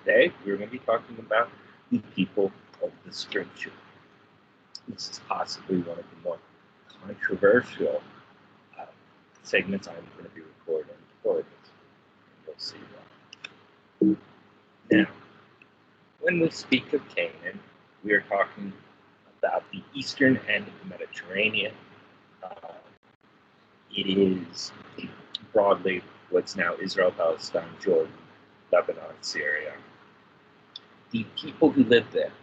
Today, we're going to be talking about the people of the scripture. This is possibly one of the more controversial segments I'm going to be recording for this. You'll see why. Now, when we speak of Canaan, we are talking about the eastern end of the Mediterranean. It is broadly what's now Israel, Palestine, Jordan, Lebanon, Syria. The people who lived there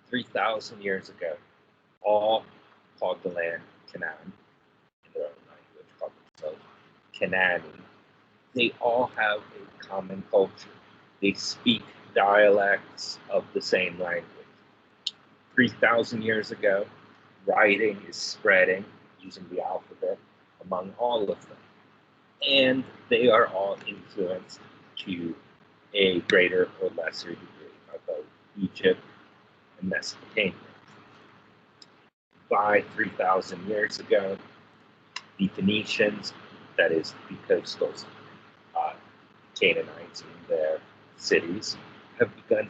3,000 years ago all called the land Canaan, in their own language, called themselves Canaan. They all have a common culture. They speak dialects of the same language. 3,000 years ago, writing is spreading using the alphabet among all of them. And they are all influenced to a greater or lesser degree by both Egypt and Mesopotamia. By 3,000 years ago, the Phoenicians, that is the coastal Canaanites in their cities, have begun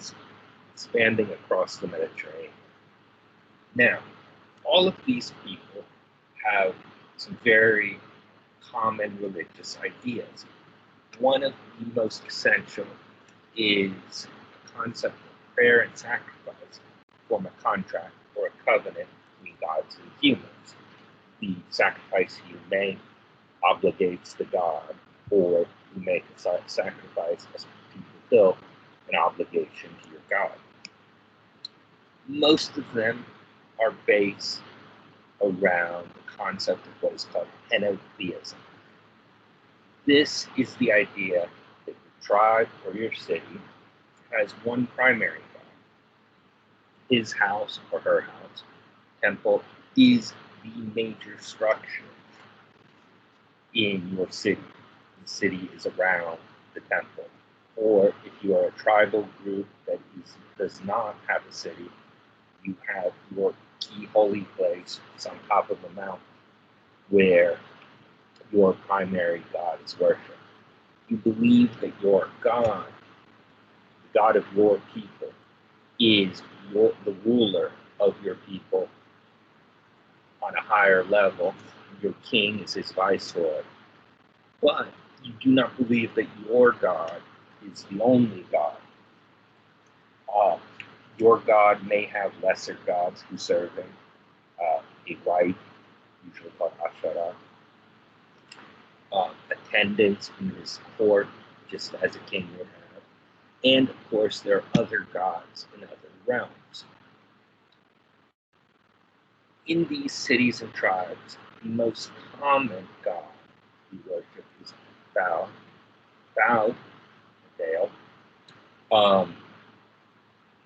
expanding across the Mediterranean. Now, all of these people have some very common religious ideas. One of the most essential is the concept of prayer and sacrifice form a contract or a covenant between gods and humans. The sacrifice you make obligates the god, or you make a sacrifice to fulfill an obligation to your god. Most of them are based around the concept of what is called henotheism. This is the idea that your tribe or your city has one primary god. His house or her house, temple, is the major structure in your city. The city is around the temple. Or if you are a tribal group that does not have a city, you have your key holy place on top of a mountain where your primary god is worshipped. You believe that your God, the God of your people, is the ruler of your people on a higher level. Your king is his viceroy. But you do not believe that your God is the only God. Your God may have lesser gods who serve him, a wife, usually called Asherah, attendants in his court, just as a king would have. And of course, there are other gods in other realms. In these cities and tribes, the most common god we worship is Baal. Baal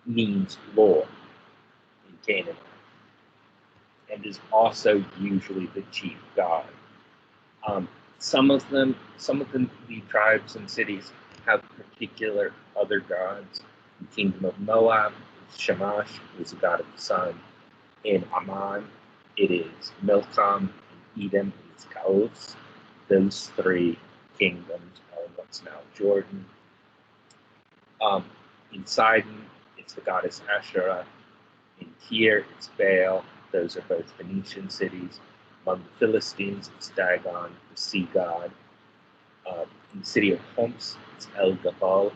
means Lord in Canaan, and is also usually the chief god. Some of the tribes and cities have particular other gods. In the kingdom of Moab, Shamash, who is the god of the sun. In Ammon, it is Milcom. In Edom, it's Taos. Those three kingdoms are in what's now Jordan. In Sidon, it's the goddess Asherah. In Tyre, it's Baal. Those are both Phoenician cities. Among the Philistines, it's Dagon, the sea god. In the city of Homs, it's El Gabal,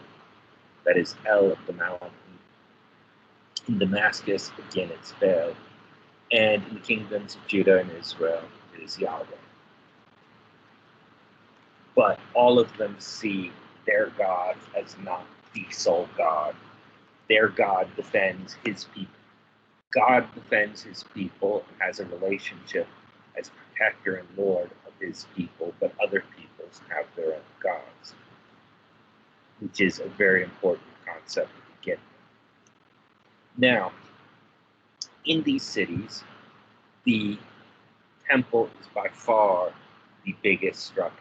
that is El of the mountain. In Damascus, again, it's Baal. And in the kingdoms of Judah and Israel, it is Yahweh. But all of them see their God as not the sole God. Their God defends his people. God defends his people and has a relationship as protector and Lord of his people, but other peoples have their own gods, which is a very important concept to get. Now, in these cities, the temple is by far the biggest structure.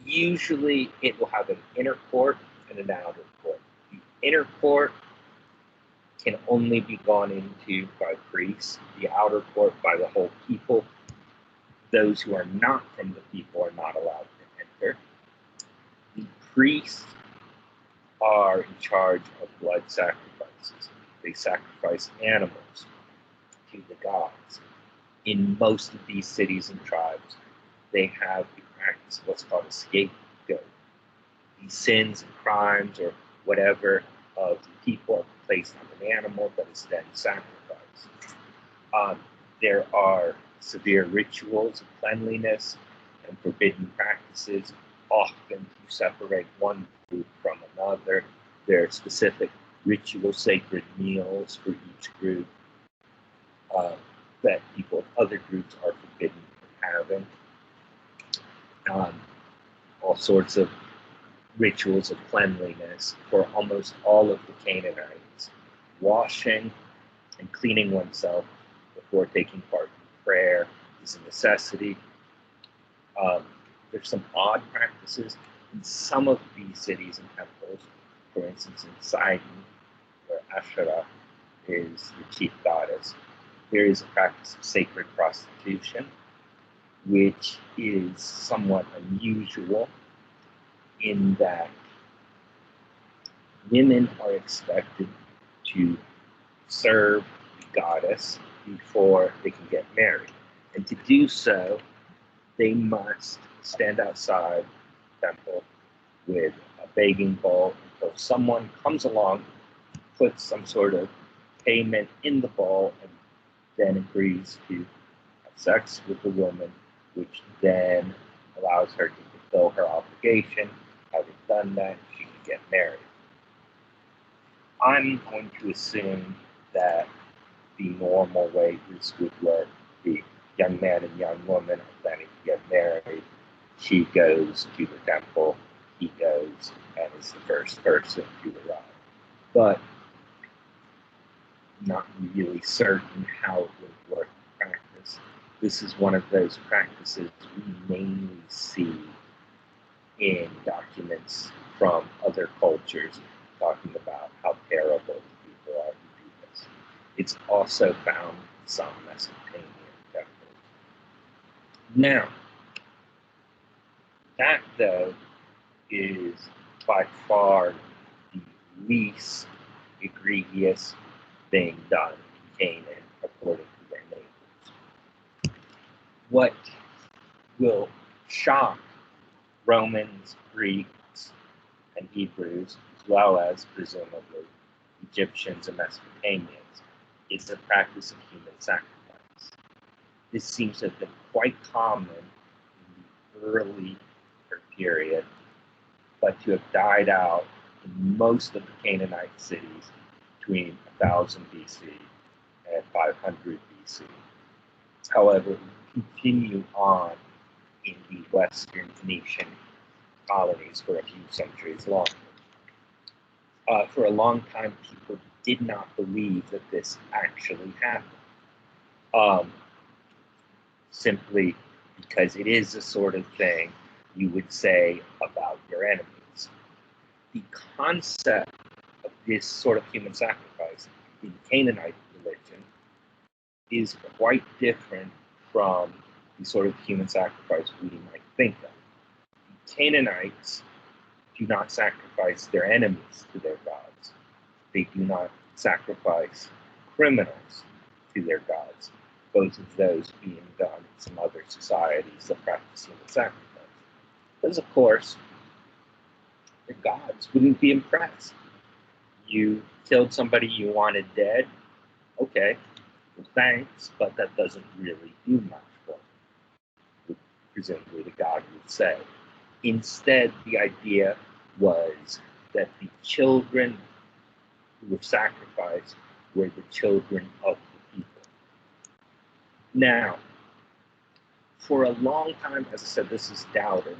Usually it will have an inner court and an outer court. The inner court can only be gone into by priests, the outer court by the whole people. Those who are not from the people are not allowed to enter. The priests are in charge of blood sacrifices. They sacrifice animals to the gods. In most of these cities and tribes, they have the practice of what's called a scapegoat. These sins and crimes or whatever of the people are placed on an animal that is then sacrificed. There are severe rituals of cleanliness and forbidden practices, often to separate one group from another. There are specific ritual sacred meals for each group that people of other groups are forbidden from having. All sorts of rituals of cleanliness for almost all of the Canaanites. Washing and cleaning oneself before taking part in prayer is a necessity. There's some odd practices in some of these cities and temples. For instance, in Sidon, where Asherah is the chief goddess, there is a practice of sacred prostitution, which is somewhat unusual in that women are expected to serve the goddess before they can get married. And to do so, they must stand outside the temple with a begging bowl until someone comes along, puts some sort of payment in the bowl, and then agrees to have sex with the woman, which then allows her to fulfill her obligation. Having done that, she can get married. I'm going to assume that the normal way this would work, the young man and young woman are planning to get married. She goes to the temple, he goes and is the first person to arrive. But I'm not really certain how it would work in practice. This is one of those practices we mainly see in documents from other cultures talking about how terrible the people are who do this. It's also found in some Mesopotamian temples. Now, that though is by far the least egregious thing done in Canaan according to their neighbors. What will shock Romans, Greeks, and Hebrews, as well as presumably Egyptians and Mesopotamians, is the practice of human sacrifice. This seems to have been quite common in the early period, but to have died out in most of the Canaanite cities between 1000 BC and 500 BC. However, we continue on in the Western Phoenician colonies for a few centuries longer. For a long time, people did not believe that this actually happened, simply because it is the sort of thing you would say about your enemies. The concept of this sort of human sacrifice in Canaanite religion is quite different from the sort of human sacrifice we might think of. The Canaanites do not sacrifice their enemies to their gods. They do not sacrifice criminals to their gods, both of those being done in some other societies that practice human sacrifice. Because, of course, the gods wouldn't be impressed. You killed somebody you wanted dead, okay, well, thanks, but that doesn't really do much for me, presumably the god would say. Instead, the idea was that the children who were sacrificed were the children of the people. Now, for a long time, as I said, this is doubted.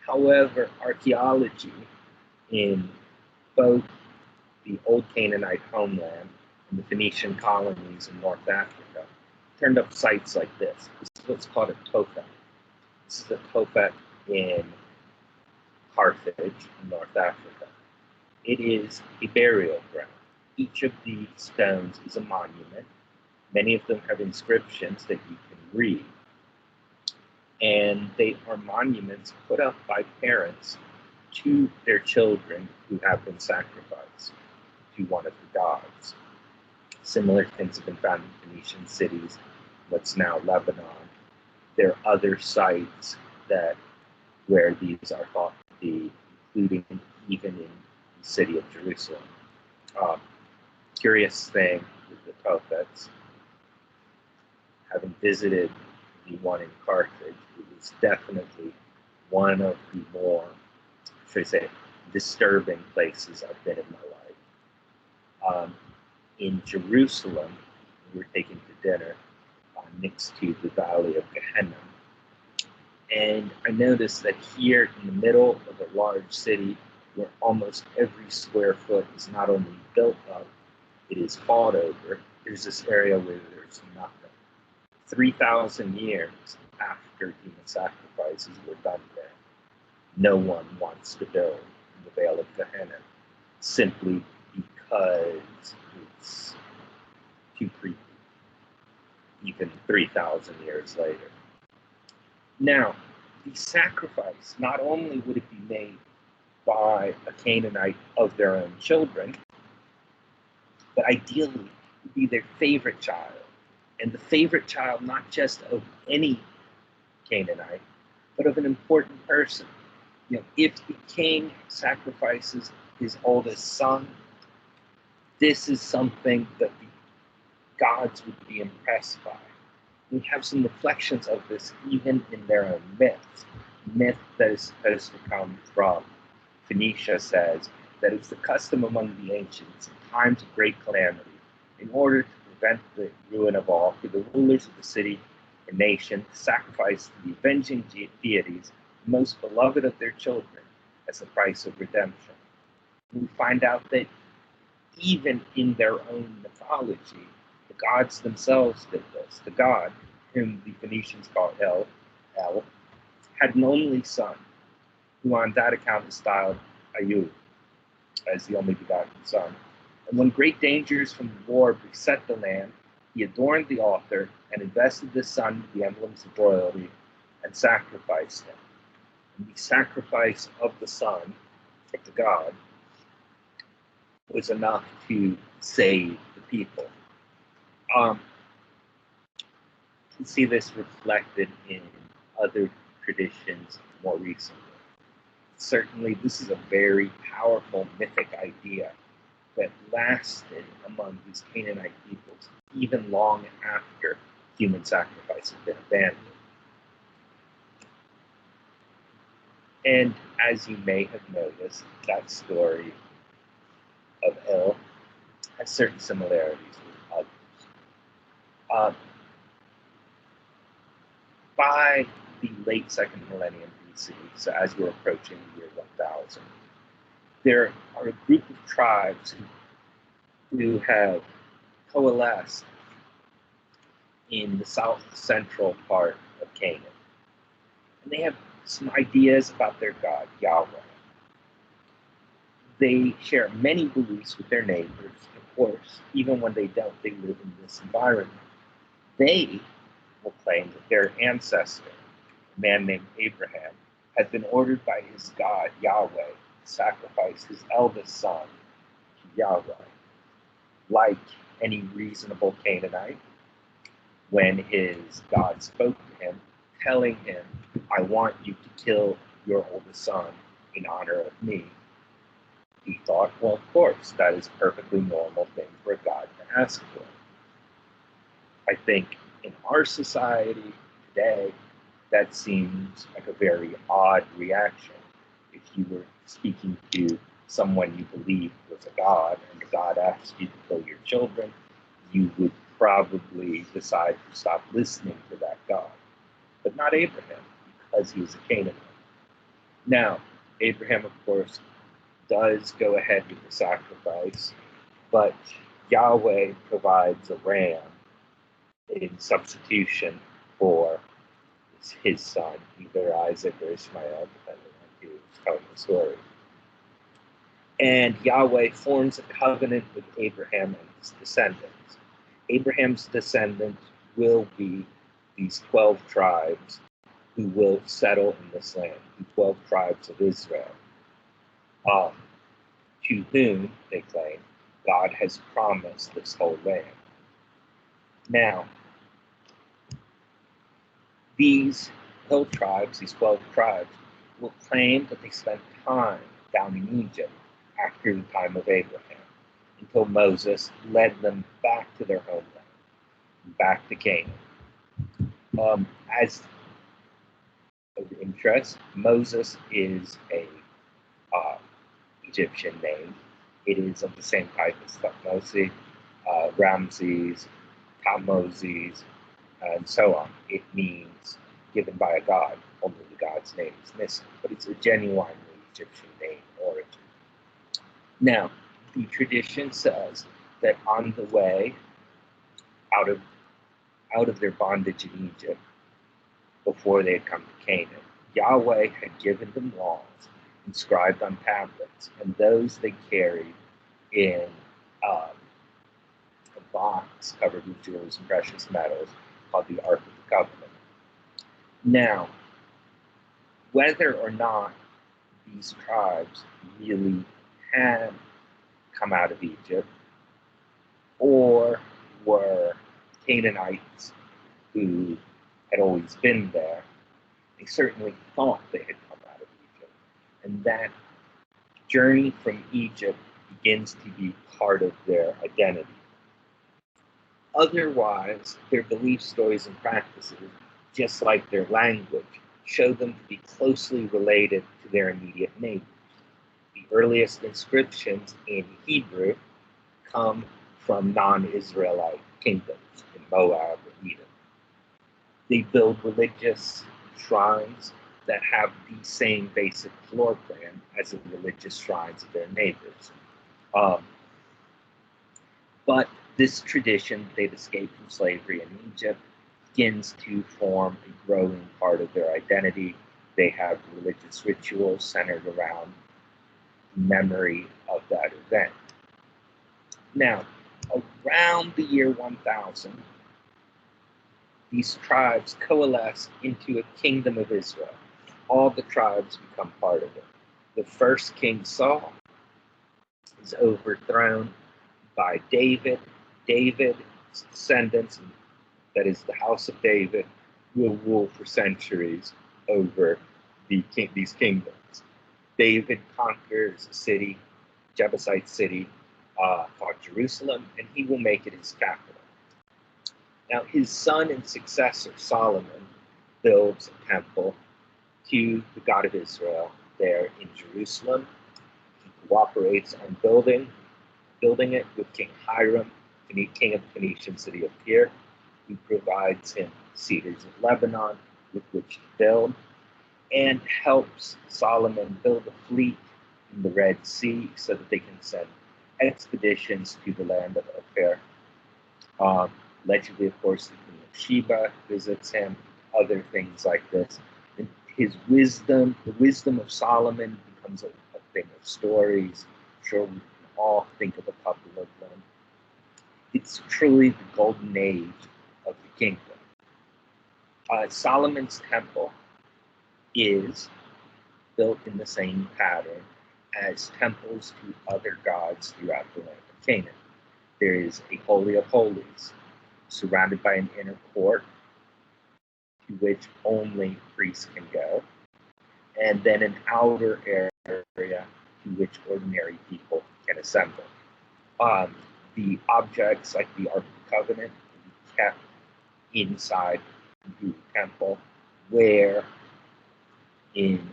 However, archaeology in both the old Canaanite homeland and the Phoenician colonies in North Africa turned up sites like this. This is what's called a tophet. This is a tophet in Carthage in North Africa. It is a burial ground. Each of these stones is a monument. Many of them have inscriptions that you can read. And they are monuments put up by parents to their children who have been sacrificed to one of the gods. Similar things have been found in Phoenician cities, what's now Lebanon. There are other sites that where these are thought to be, including even in the city of Jerusalem. Curious thing with the Tophets, having visited the one in Carthage, it was definitely one of the more, should I say, disturbing places I've been in my life. In Jerusalem, we were taken to dinner next to the Valley of Gehenna. And I noticed that here in the middle of a large city, where almost every square foot is not only built up, it is fought over, there's this area where there's nothing. 3,000 years after human sacrifices were done there, no one wants to build in the Vale of Gehenna simply because it's too creepy, even 3,000 years later. Now, the sacrifice, not only would it be made by a Canaanite of their own children, but ideally it would be their favorite child. And the favorite child, not just of any Canaanite, but of an important person. You know, if the king sacrifices his oldest son, this is something that the gods would be impressed by. We have some reflections of this even in their own myths. Myth that is supposed to come from Phoenicia says that it was the custom among the ancients in times of great calamity, in order to prevent the ruin of all, for the rulers of the city or nation to sacrifice to the avenging deities the most beloved of their children as the price of redemption. And we find out that even in their own mythology, the gods themselves did this. The god, whom the Phoenicians called El, had an only son, who on that account is styled Ayub, as the only begotten son. And when great dangers from the war beset the land, he adorned the altar and invested the son with the emblems of royalty and sacrificed him. And the sacrifice of the son, of the god, was enough to save the people. You can see this reflected in other traditions more recently. Certainly, this is a very powerful mythic idea that lasted among these Canaanite peoples even long after human sacrifice had been abandoned. And as you may have noticed, that story of El has certain similarities with others. By the late second millennium BC, so as we're approaching the year 1000, there are a group of tribes who have coalesced in the south central part of Canaan. And they have some ideas about their God, Yahweh. They share many beliefs with their neighbors. Of course, even when they don't, they live in this environment. They will claim that their ancestor, a man named Abraham, had been ordered by his God, Yahweh, to sacrifice his eldest son to Yahweh. Like any reasonable Canaanite, when his God spoke to him, telling him, I want you to kill your oldest son in honor of me, he thought, well, of course, that is a perfectly normal thing for a God to ask for. I think in our society today, that seems like a very odd reaction. If you were speaking to someone you believed was a God, and the God asked you to kill your children, you would probably decide to stop listening to that God. But not Abraham, because he is a Canaanite. Now, Abraham, of course, does go ahead with the sacrifice, but Yahweh provides a ram in substitution for his son, either Isaac or Ishmael, depending on who's telling the story. And Yahweh forms a covenant with Abraham and his descendants. Abraham's descendants will be these 12 tribes who will settle in this land, the 12 tribes of Israel. um, to whom, they claim, God has promised this whole land. Now, these hill tribes, these 12 tribes, will claim that they spent time down in Egypt after the time of Abraham, until Moses led them back to their homeland, back to Canaan. As of interest, Moses is a uh, Egyptian name. It is of the same type as Thutmose, Ramses, Tammoses, and so on. It means given by a god, only the god's name is missing, but it's a genuinely Egyptian name origin. Now, the tradition says that on the way out of their bondage in Egypt, before they had come to Canaan, Yahweh had given them laws inscribed on tablets, and those they carried in a box covered with jewels and precious metals called the Ark of the Covenant. Now, whether or not these tribes really had come out of Egypt or were Canaanites who had always been there, they certainly thought they had come out of Egypt. And that journey from Egypt begins to be part of their identity. Otherwise, their beliefs, stories, and practices, just like their language, show them to be closely related to their immediate neighbors. The earliest inscriptions in Hebrew come from non-Israelite kingdoms in Moab and Edom. They build religious shrines that have the same basic floor plan as the religious shrines of their neighbors. But this tradition, they've escaped from slavery in Egypt, begins to form a growing part of their identity. They have religious rituals centered around memory of that event. Now, around the year 1000, these tribes coalesce into a kingdom of Israel. All the tribes become part of it. The first king, Saul, is overthrown by David. David's descendants, that is the house of David, will rule for centuries over these kingdoms. David conquers a city, Jebusite city, called Jerusalem, and he will make it his capital. Now, his son and successor, Solomon, builds a temple to the God of Israel there in Jerusalem. He cooperates on building it with King Hiram, king of the Phoenician city of Tyre, who provides him cedars of Lebanon with which to build, and helps Solomon build a fleet in the Red Sea so that they can send expeditions to the land of Ophir. Allegedly, of course, the Queen of Sheba visits him, other things like this. And his wisdom, the wisdom of Solomon, becomes a thing of stories. I'm sure we can all think of a couple of them. It's truly the golden age of the kingdom. Solomon's temple is built in the same pattern as temples to other gods throughout the land of Canaan. There is a Holy of Holies, surrounded by an inner court to which only priests can go, and then an outer area to which ordinary people can assemble. The objects like the Ark of the Covenant will be kept inside the temple, where in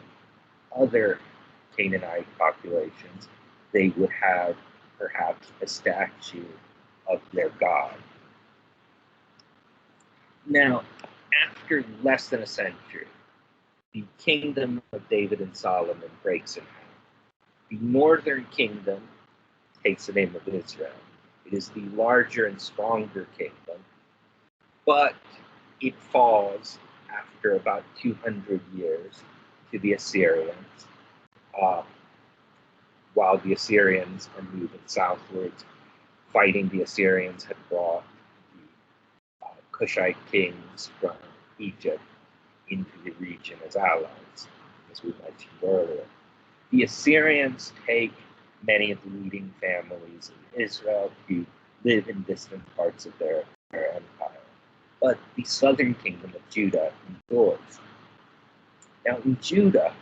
other Canaanite populations they would have perhaps a statue of their god. Now, after less than a century, the kingdom of David and Solomon breaks in half. The northern kingdom takes the name of Israel. It is the larger and stronger kingdom, but it falls after about 200 years to the Assyrians, while the Assyrians are moving southwards. Fighting the Assyrians had brought the Cushite kings from Egypt into the region as allies, as we mentioned earlier. The Assyrians take many of the leading families in Israel who live in distant parts of their empire. But the southern kingdom of Judah endures. Now, in Judah,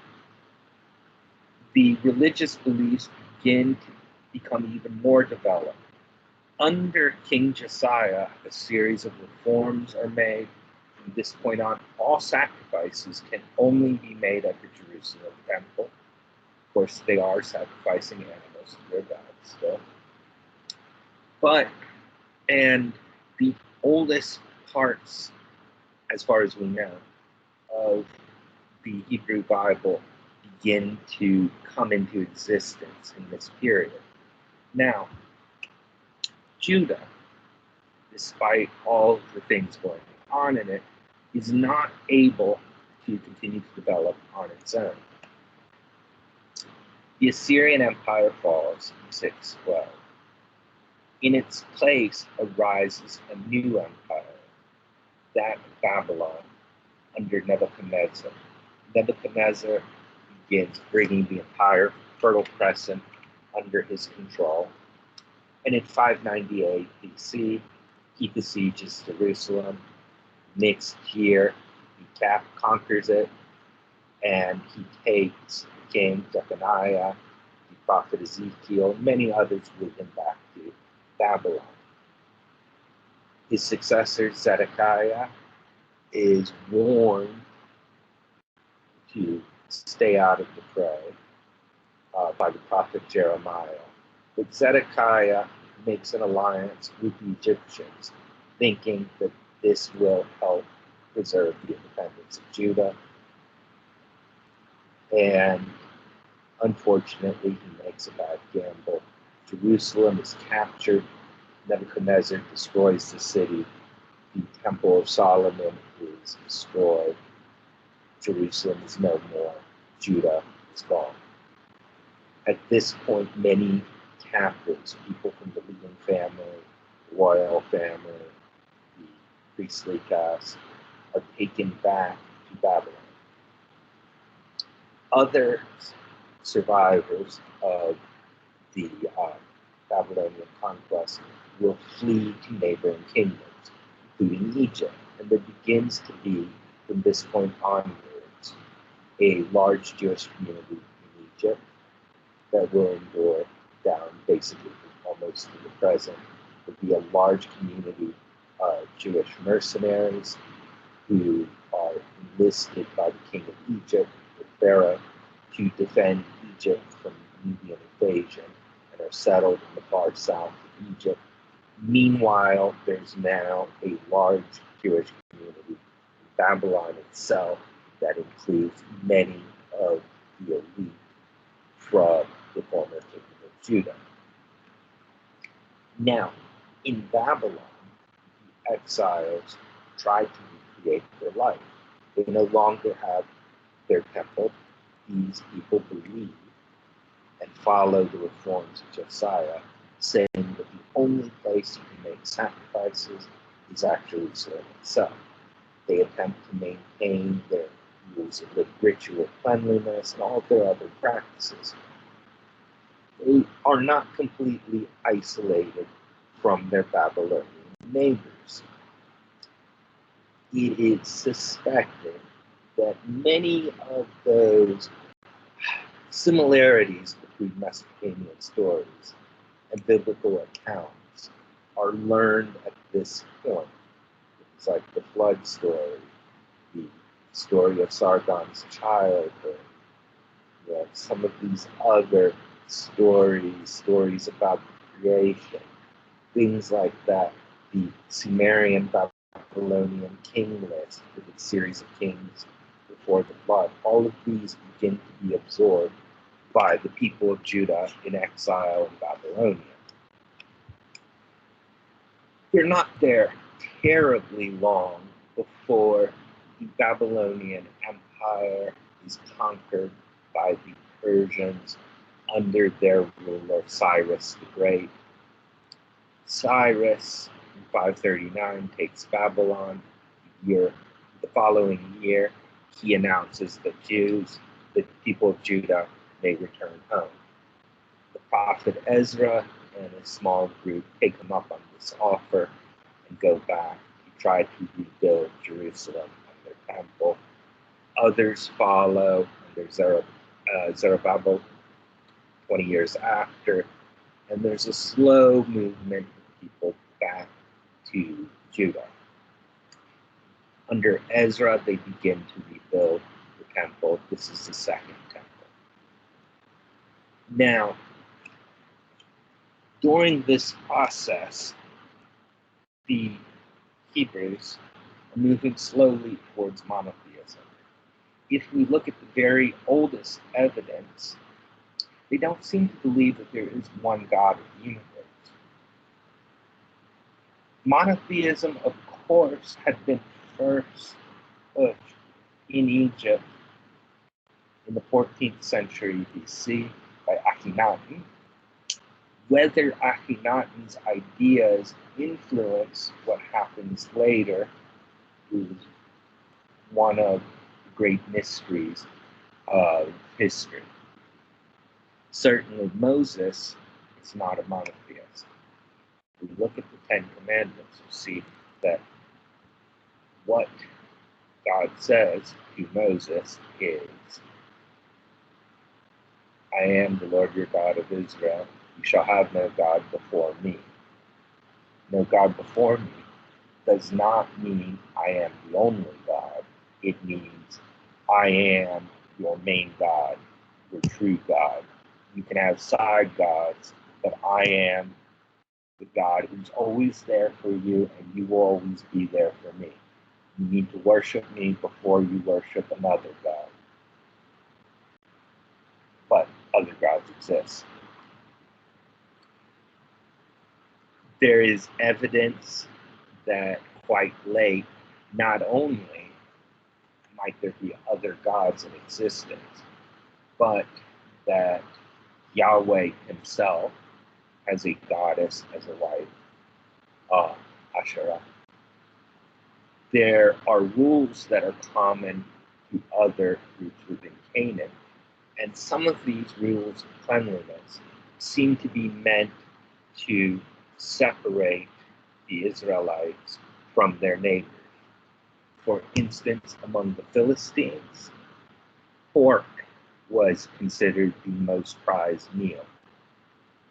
the religious beliefs begin to become even more developed. Under King Josiah, a series of reforms are made. From this point on, all sacrifices can only be made at the Jerusalem temple. Of course, they are sacrificing animals to their gods still. And the oldest parts, as far as we know, of the Hebrew Bible begin to come into existence in this period. Now, Judah, despite all the things going on in it, is not able to continue to develop on its own. The Assyrian Empire falls in 612. In its place arises a new empire, that of Babylon, under Nebuchadnezzar. Nebuchadnezzar begins bringing the entire Fertile Crescent under his control. And in 598 BC, he besieges Jerusalem. Next year, he conquers it, and he takes the king Jeconiah, the prophet Ezekiel, and many others with him back to Babylon. His successor, Zedekiah, is warned to stay out of the fray by the prophet Jeremiah. But Zedekiah makes an alliance with the Egyptians, thinking that this will help preserve the independence of Judah. And unfortunately, he makes a bad gamble. Jerusalem is captured. Nebuchadnezzar destroys the city. The Temple of Solomon is destroyed. Jerusalem is no more. Judah is gone. At this point, many captives, people from the leading family, the royal family, the priestly caste, are taken back to Babylon. Other survivors of the Babylonian conquest will flee to neighboring kingdoms, including Egypt. And there begins to be, from this point onwards, a large Jewish community in Egypt that will endure down basically almost to the present. There will be a large community of Jewish mercenaries who are enlisted by the king of Egypt, the Pharaoh, to defend Egypt from Nubian invasion and are settled in the far south of Egypt. Meanwhile, there's now a large Jewish community in Babylon itself that includes many of the elite from the former kingdom of Judah. Now, in Babylon, the exiles try to recreate their life. They no longer have their temple. These people believe and follow the reforms of Josiah, saying that the only place you can make sacrifices is at Jerusalem itself. They attempt to maintain their rules of ritual cleanliness and all their other practices. They are not completely isolated from their Babylonian neighbors. It is suspected that many of those similarities between Mesopotamian stories and biblical accounts are learned at this point. It's like the flood story, the story of Sargon's childhood, some of these other stories about creation, things like that. The Sumerian Babylonian king list, the series of kings before the flood, all of these begin to be absorbed by the people of Judah in exile in Babylonia. They're not there terribly long before the Babylonian Empire is conquered by the Persians under their ruler Cyrus the Great. Cyrus, in 539, takes Babylon. The following year, he announces that the people of Judah, they return home. The prophet Ezra and a small group take him up on this offer and go back to try to rebuild Jerusalem and their temple. Others follow under Zerubbabel 20 years after, and there's a slow movement of people back to Judah. Under Ezra, they begin to rebuild the temple. This is the second temple. Now, during this process, the Hebrews are moving slowly towards monotheism. If we look at the very oldest evidence, they don't seem to believe that there is one God of the universe. Monotheism, of course, had been first pushed in Egypt in the 14th century BC by Akhenaten. Whether Akhenaten's ideas influence what happens later is one of the great mysteries of history. Certainly Moses is not a monotheist. If we look at the Ten Commandments, you see that what God says to Moses is, I am the Lord your God of Israel. You shall have no God before me. No God before me does not mean I am the only God. It means I am your main God, your true God. You can have side gods, but I am the God who's always there for you, and you will always be there for me. You need to worship me before you worship another God. But other gods exist. There is evidence that quite late, not only might there be other gods in existence, but that Yahweh himself has a goddess as a wife, Asherah. There are rules that are common to other groups within Canaan, and some of these rules of cleanliness seem to be meant to separate the Israelites from their neighbors. For instance, among the Philistines, pork was considered the most prized meal.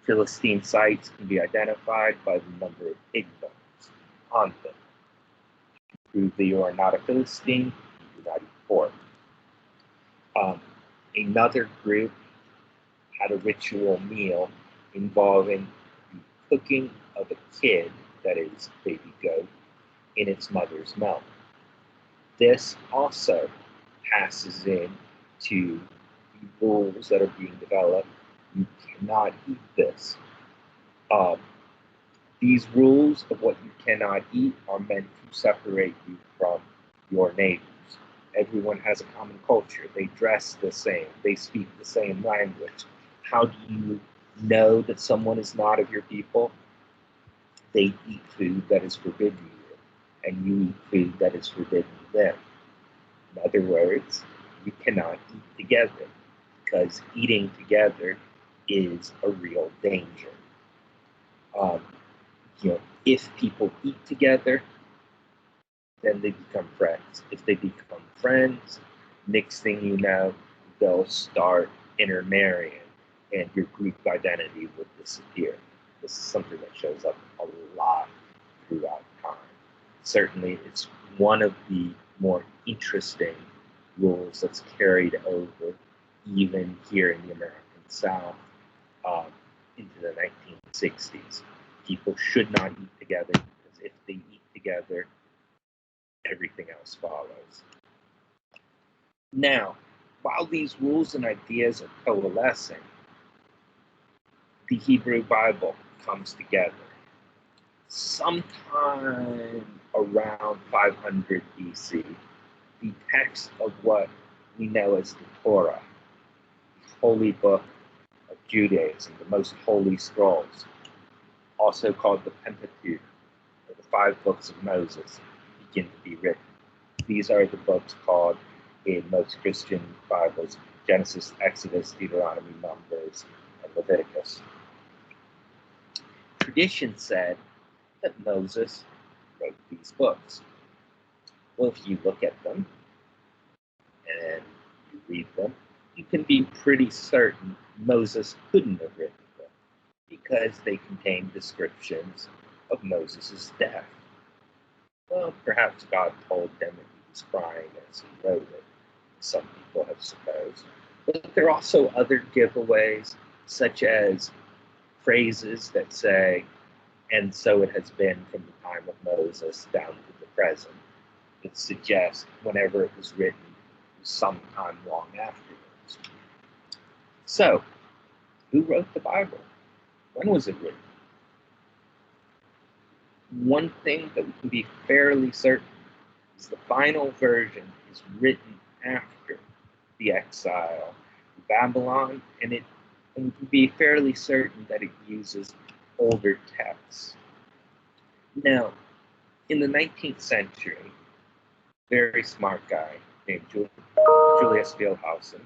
Philistine sites can be identified by the number of pig bones on them. To prove that you are not a Philistine, you do not eat pork. Another group had a ritual meal involving the cooking of a kid, that is, baby goat, in its mother's milk. This also passes in to the rules that are being developed. You cannot eat this. These rules of what you cannot eat are meant to separate you from your neighbors. Everyone has a common culture. They dress the same. They speak the same language. How do you know that someone is not of your people? They eat food that is forbidden you, and you eat food that is forbidden them. In other words, you cannot eat together, because eating together is a real danger. If people eat together, then they become friends. If they become friends, next thing you know, they'll start intermarrying, and your group identity would disappear. This is something that shows up a lot throughout time. Certainly, it's one of the more interesting rules that's carried over even here in the American South into the 1960s. People should not eat together, because if they eat together, everything else follows. Now, while these rules and ideas are coalescing, the Hebrew Bible comes together. Sometime around 500 BC, the text of what we know as the Torah, the holy book of Judaism, the most holy scrolls, also called the Pentateuch, or the 5 books of Moses, begin to be written. These are the books called, in most Christian Bibles, Genesis, Exodus, Deuteronomy, Numbers, and Leviticus. Tradition said that Moses wrote these books. Well, if you look at them and you read them, you can be pretty certain Moses couldn't have written them because they contain descriptions of Moses' death. Well, perhaps God told them that he was crying as he wrote it, some people have supposed. But there are also other giveaways, such as phrases that say, and so it has been from the time of Moses down to the present. It suggests whenever it was written, it was sometime long afterwards. So, who wrote the Bible? When was it written? One thing that we can be fairly certain is the final version is written after the exile in Babylon, and we can be fairly certain that it uses older texts. Now, in the 19th century, a very smart guy named Julius Wellhausen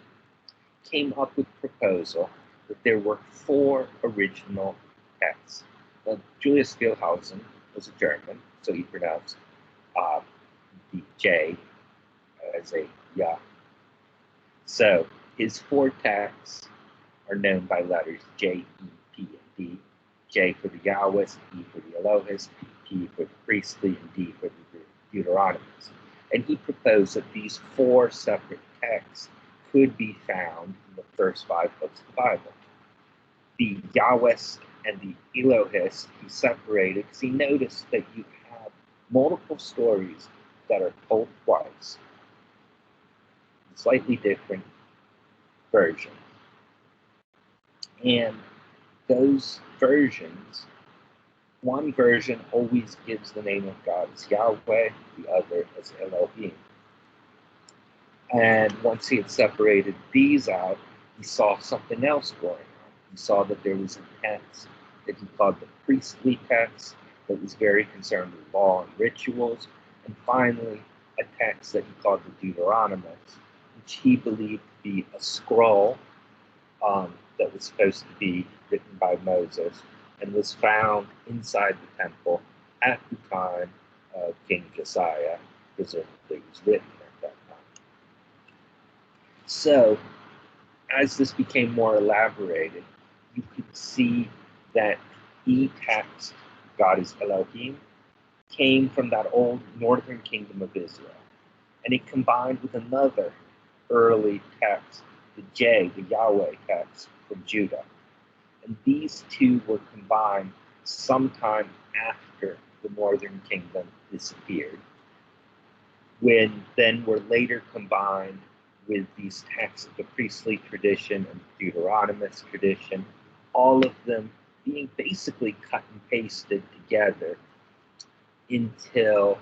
came up with a proposal that there were 4 original texts. Well, Julius Wellhausen was a German, so he pronounced the J as a ya. So his 4 texts are known by letters J, E, P, and D. J for the Yahwist, E for the Elohist, P for the priestly, and D for the Deuteronomist. And he proposed that these 4 separate texts could be found in the first 5 books of the Bible. The Yahwist and the Elohist he separated because he noticed that you have multiple stories that are told twice, slightly different versions. And those versions, one version always gives the name of God as Yahweh, the other as Elohim. And once he had separated these out, he saw something else going on. He saw that there was a text that he called the priestly text that was very concerned with law and rituals, and finally a text that he called the Deuteronomist, which he believed to be a scroll that was supposed to be written by Moses and was found inside the temple at the time of King Josiah, presumably it was written at that time. So, as this became more elaborated, you could see that the text, God is Elohim, came from that old northern kingdom of Israel. And it combined with another early text, the J, the Yahweh text from Judah. And these 2 were combined sometime after the northern kingdom disappeared, when then were later combined with these texts of the priestly tradition and the Deuteronomist tradition, all of them being basically cut and pasted together until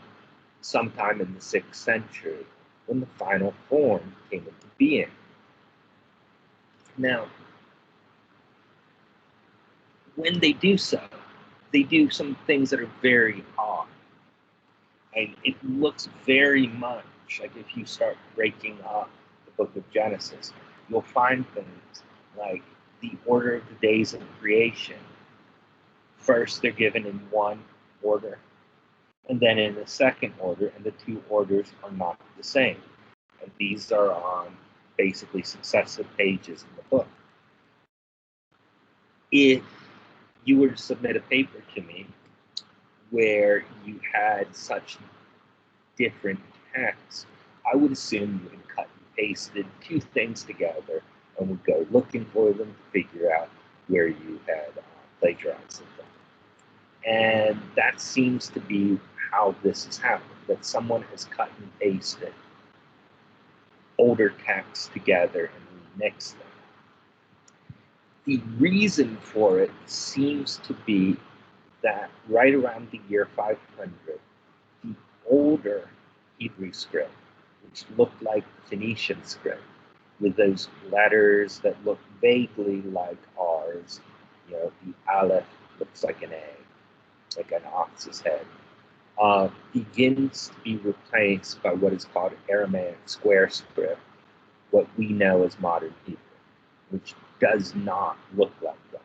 sometime in the 6th century, when the final form came into being. Now, when they do so, they do some things that are very odd. And it looks very much like if you start breaking up the book of Genesis, you'll find things like the order of the days of creation. First, they're given in one order, and then in the second order, and the 2 orders are not the same. And these are on basically successive pages in the book. If you were to submit a paper to me where you had such different texts, I would assume you would cut and pasted 2 things together and would go looking for them to figure out where you had plagiarized them. And that seems to be how this has happened, that someone has cut and pasted older texts together and remixed them. The reason for it seems to be that right around the year 500, the older Hebrew script, which looked like the Phoenician script, with those letters that look vaguely like ours, the Aleph looks like an A, like an ox's head, begins to be replaced by what is called Aramaic square script, what we know as modern people, which does not look like them.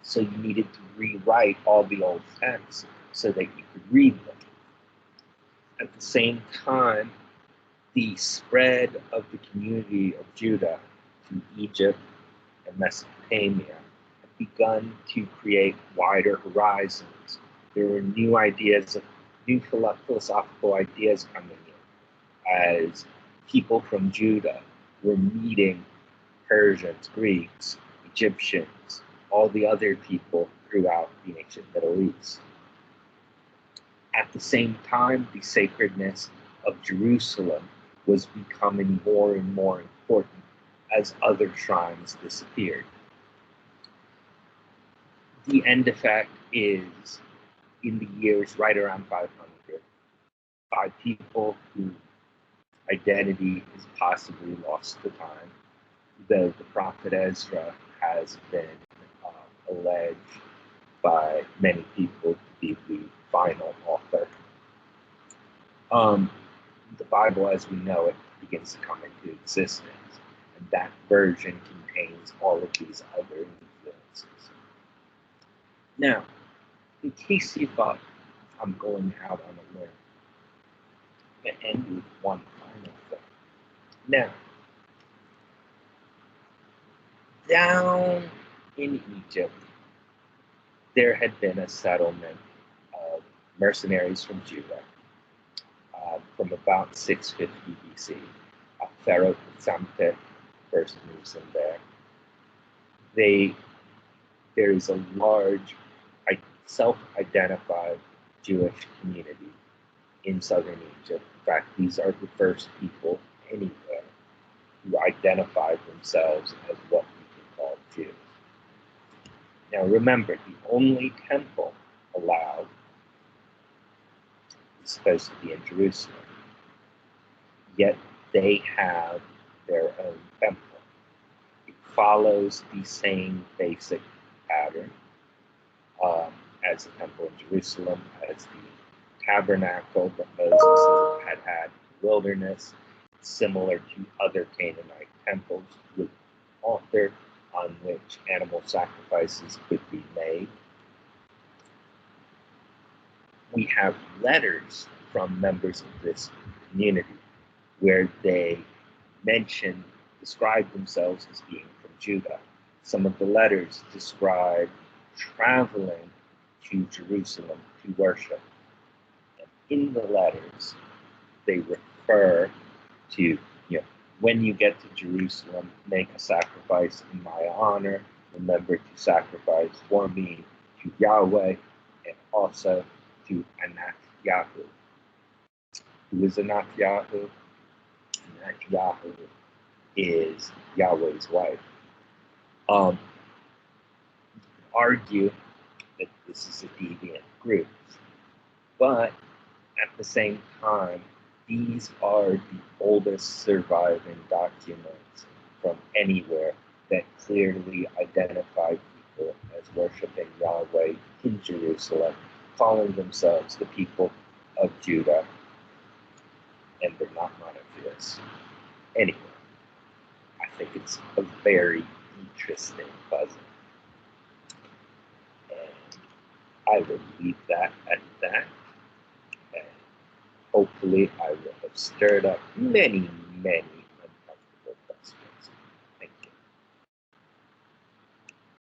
So you needed to rewrite all the old texts so that you could read them. At the same time, the spread of the community of Judah to Egypt and Mesopotamia had begun to create wider horizons. There were new ideas, new philosophical ideas coming in as people from Judah were meeting Persians, Greeks, Egyptians, all the other people throughout the ancient Middle East. At the same time, the sacredness of Jerusalem was becoming more and more important as other shrines disappeared. The end effect is in the years right around 500, by people whose identity is possibly lost to time, though the prophet Ezra has been alleged by many people to be the final author. The Bible as we know it begins to come into existence, and that version contains all of these other influences. Now, in case you thought I'm going out on a limb, I'm going to end with one final thing. Now, down in Egypt, there had been a settlement of mercenaries from Judah from about 650 BC. Pharaoh Psamtik first moves them there. There is a large self-identified Jewish community in southern Egypt. In fact, these are the first people anywhere who identified themselves as what we can call Jews. Now remember, the only temple allowed is supposed to be in Jerusalem, yet they have their own temple. It follows the same basic pattern as the temple in Jerusalem, as the tabernacle that Moses had in the wilderness, similar to other Canaanite temples with altar on which animal sacrifices could be made. We have letters from members of this community where they describe themselves as being from Judah. Some of the letters describe traveling to Jerusalem to worship. And in the letters, they refer to, when you get to Jerusalem, make a sacrifice in my honor. Remember to sacrifice for me to Yahweh and also to Anat-Yahu. Who is Anat-Yahu? Anat-Yahu is Yahweh's wife. Argue that this is a deviant group, but at the same time, these are the oldest surviving documents from anywhere that clearly identify people as worshiping Yahweh in Jerusalem, calling themselves the people of Judah, and they're not monotheists. Anyway, I think it's a very interesting puzzle. And I will leave that at that. And hopefully I will have stirred up many, many